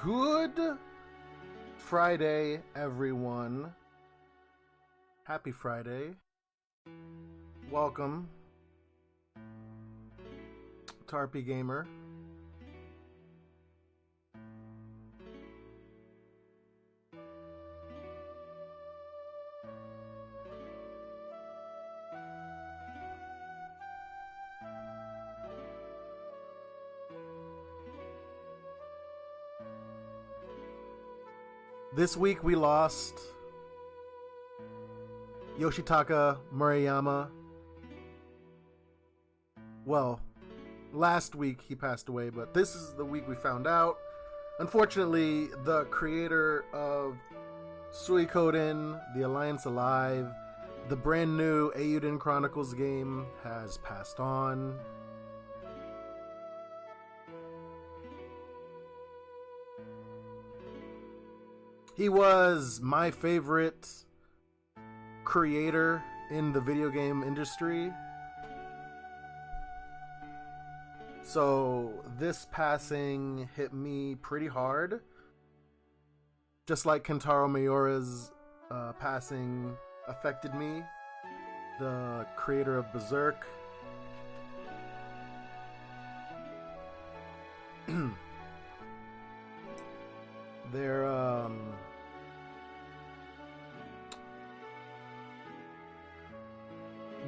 Good Friday, everyone. Happy Friday. Welcome to RP Gamer. This week we lost Yoshitaka Murayama. Well, last week he passed away, but this is the week we found out. Unfortunately, the creator of Suikoden, The Alliance Alive, the brand new Eiyuden Chronicles game, has passed on. He was my favorite creator in the video game industry. So this passing hit me pretty hard. Just like Kentaro Miura's passing affected me. The creator of Berserk.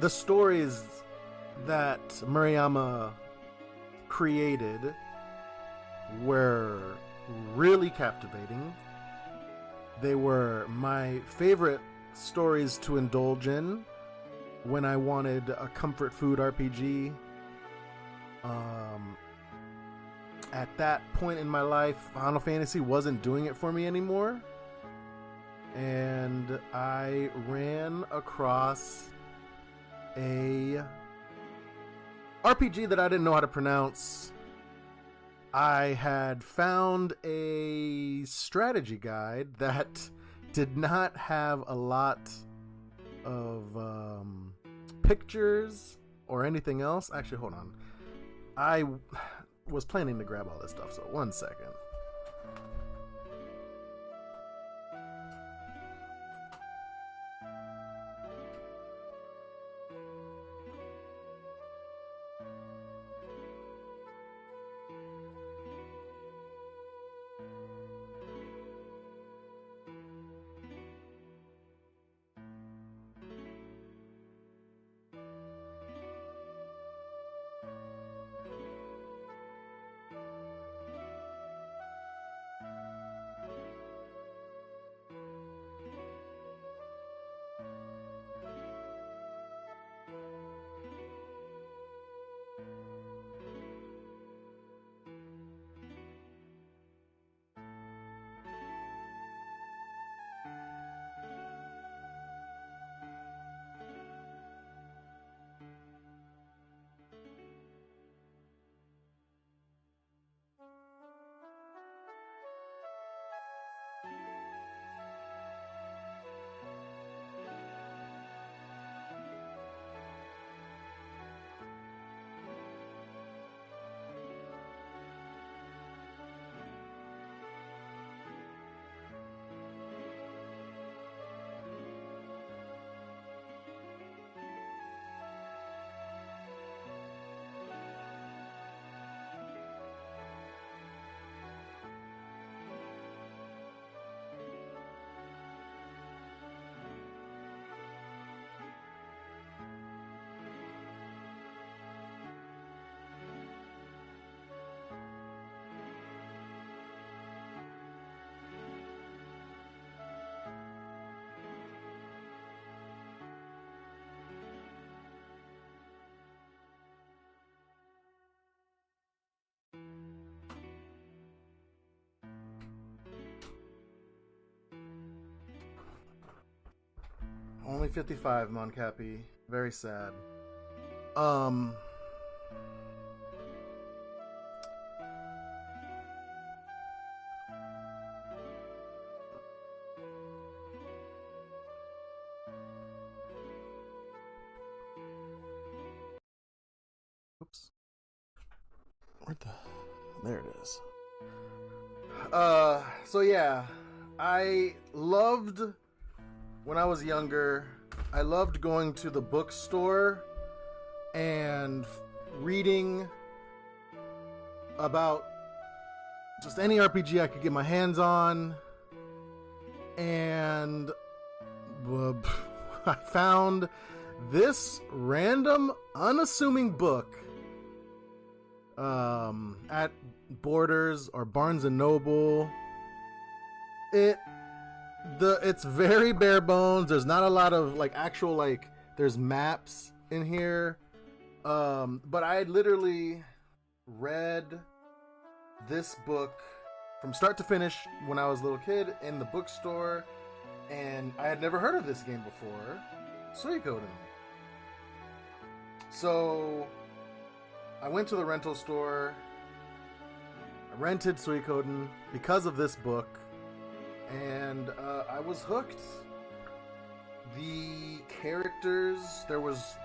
The stories that Murayama created were really captivating. They were my favorite stories to indulge in when I wanted a comfort food RPG. At that point in my life, Final Fantasy wasn't doing it for me anymore. And I ran across a RPG that I didn't know how to pronounce. I had found a strategy guide that did not have a lot of pictures or anything else. Actually, hold on. I was planning to grab all this stuff, so 1 second. Only 55, Moncappy. Very sad. Oops. Where the... There it is. So yeah, I loved, when I was younger, I loved going to the bookstore and reading about just any RPG I could get my hands on. And I found this random, unassuming book at Borders or Barnes and Noble. It's very bare bones. There's not a lot of like actual like there's maps in here. But I literally read this book from start to finish when I was a little kid in the bookstore, and I had never heard of this game before, Suikoden. So I went to the rental store. I rented Suikoden because of this book, and I was hooked. The characters, there was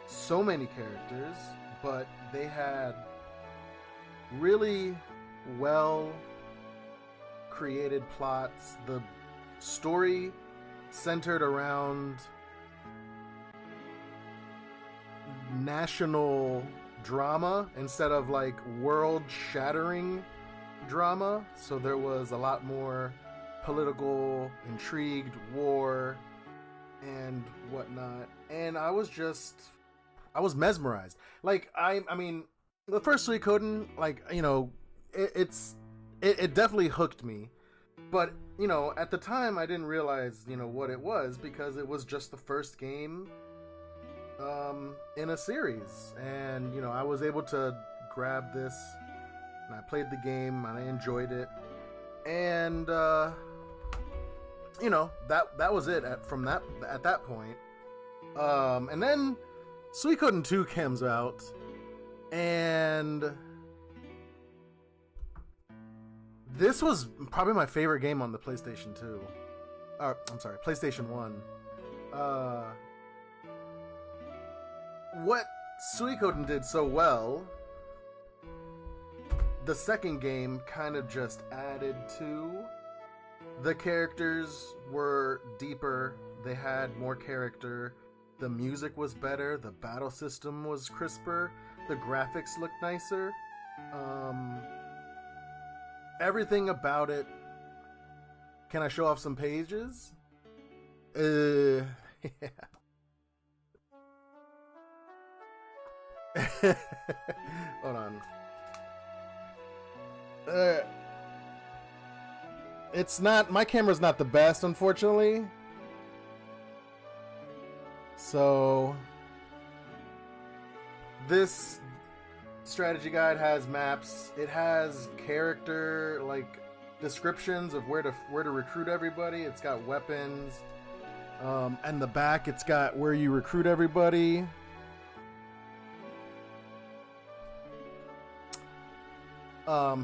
so many characters, but they had really well created plots. The story centered around national drama instead of like world shattering drama. So there was a lot more political intrigue, war, and whatnot. And I was mesmerized. Like I mean, the first Suikoden, like, you know, it definitely hooked me. But, you know, at the time I didn't realize, you know, what it was, because it was just the first game in a series. And, you know, I was able to grab this and I played the game and I enjoyed it. And you know, that was it at that point. And then Suikoden 2 comes out, and this was probably my favorite game on the PlayStation 2. I'm sorry, PlayStation 1. What Suikoden did so well, the second game kind of just added to. The characters were deeper, they had more character, the music was better, the battle system was crisper, the graphics looked nicer. Everything about it. Can I show off some pages? Yeah. Hold on. It's not, my camera's not the best, unfortunately. So this strategy guide has maps. It has character like descriptions of where to recruit everybody. It's got weapons. And the back, it's got where you recruit everybody.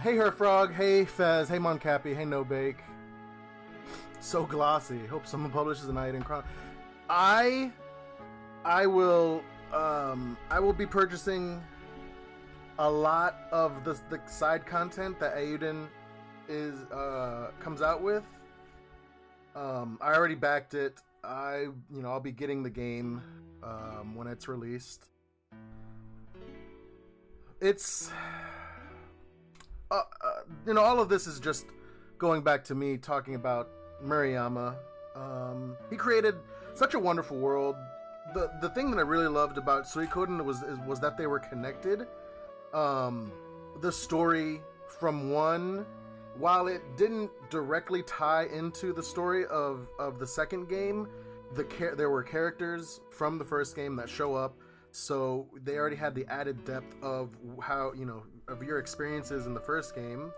Hey Herfrog, hey Fez, hey Moncappy, hey No Bake. So glossy. Hope someone publishes an item. I will be purchasing a lot of the side content that Ayuden comes out with. I already backed it. I'll be getting the game when it's released. It's all of this is just going back to me talking about Murayama. He created such a wonderful world. The thing that I really loved about Suikoden was that they were connected. The story from one, while it didn't directly tie into the story of the second game, there were characters from the first game that show up, so they already had the added depth of how, of your experiences in the first game.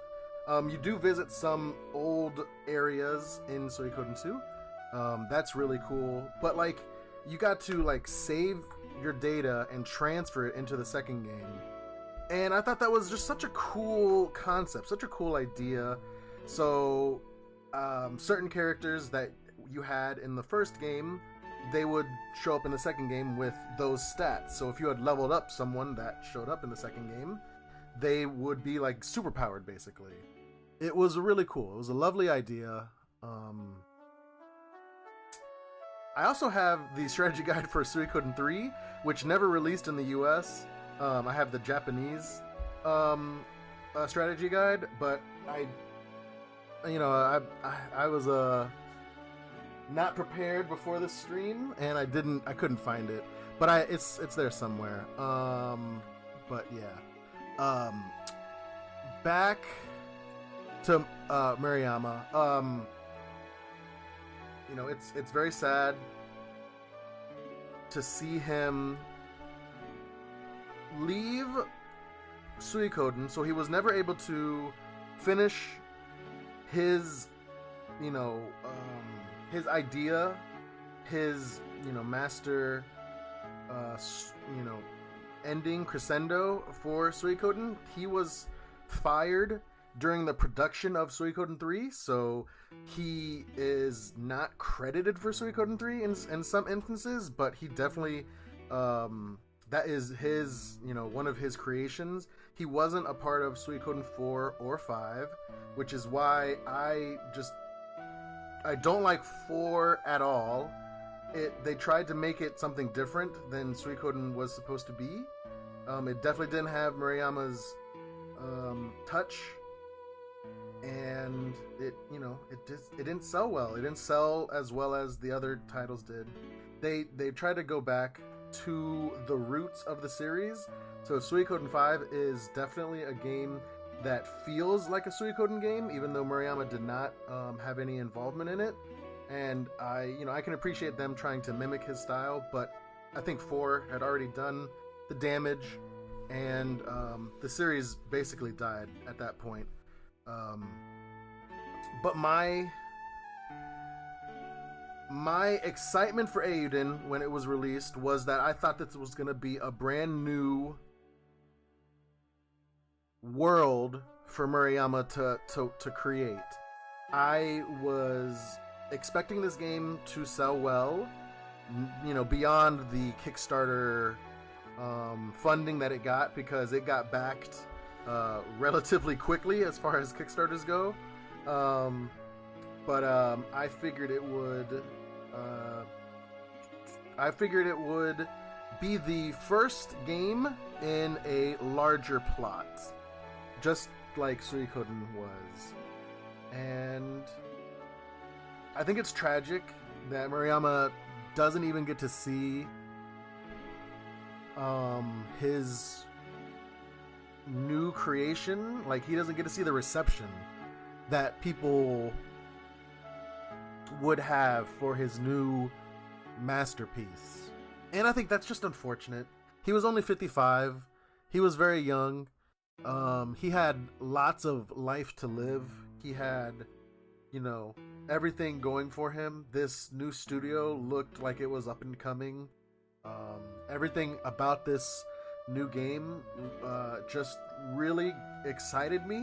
You do visit some old areas in Suikoden 2. That's really cool. But you got to save your data and transfer it into the second game. And I thought that was just such a cool concept, such a cool idea. So certain characters that you had in the first game, they would show up in the second game with those stats. So if you had leveled up someone that showed up in the second game, they would be super powered, basically. it was really cool. It was a lovely idea. Um, I also have the strategy guide for Suikoden 3, which never released in the US. I have the Japanese strategy guide, but I was not prepared before this stream, and I couldn't find it, but it's there somewhere. But yeah, back to Murayama. It's very sad to see him leave Suikoden. So he was never able to finish his, his idea, his, master, ending crescendo for Suikoden. He was fired during the production of Suikoden 3, so he is not credited for Suikoden 3 in some instances, but he definitely, that is his, one of his creations. He wasn't a part of Suikoden 4 or 5, which is why I don't like 4 at all. They tried to make it something different than Suikoden was supposed to be. It definitely didn't have Murayama's touch, and it didn't sell well. It didn't sell as well as the other titles did. They tried to go back to the roots of the series. So Suikoden 5 is definitely a game that feels like a Suikoden game, even though Murayama did not have any involvement in it. And I can appreciate them trying to mimic his style, but I think 4 had already done the damage, and the series basically died at that point. But my excitement for Eiyuden when it was released was that I thought that this was going to be a brand new world for Murayama to create. I was expecting this game to sell well, beyond the Kickstarter funding that it got, because it got backed relatively quickly as far as Kickstarters go. But I figured it would. I figured it would be the first game in a larger plot, just like Suikoden was. And I think it's tragic that Murayama doesn't even get to see his new creation. Like, he doesn't get to see the reception that people would have for his new masterpiece. And I think that's just unfortunate. He was only 55. He was very young. He had lots of life to live. He had, everything going for him. This new studio looked like it was up and coming. Everything about this new game just really excited me.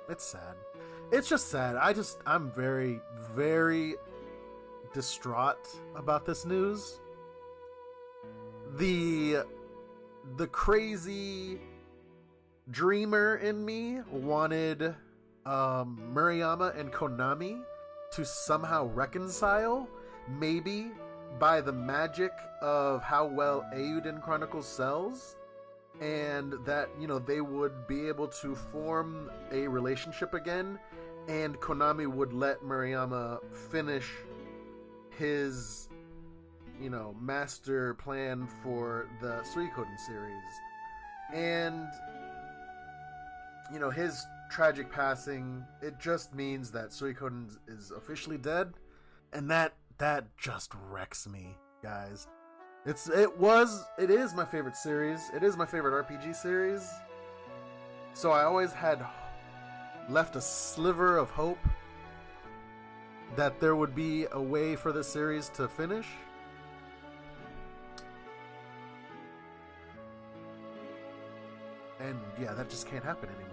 It's sad. It's just sad. I'm very, very distraught about this news. The crazy dreamer in me wanted Murayama and Konami to somehow reconcile, maybe by the magic of how well Eiyuden Chronicles sells, and that they would be able to form a relationship again, and Konami would let Murayama finish his master plan for the Suikoden series. And his tragic passing, it just means that Suikoden is officially dead, and that just wrecks me, guys. It is my favorite series. It is my favorite RPG series. So I always had left a sliver of hope that there would be a way for the series to finish. And yeah, that just can't happen anymore.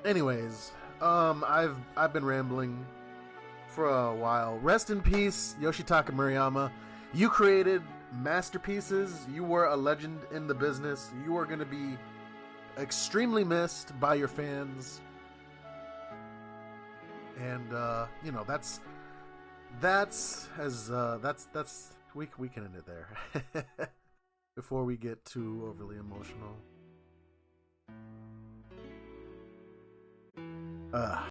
Anyways, I've been rambling for a while. Rest in peace, Yoshitaka Murayama. You created masterpieces. You were a legend in the business. You are going to be extremely missed by your fans. And that's we can end it there before we get too overly emotional.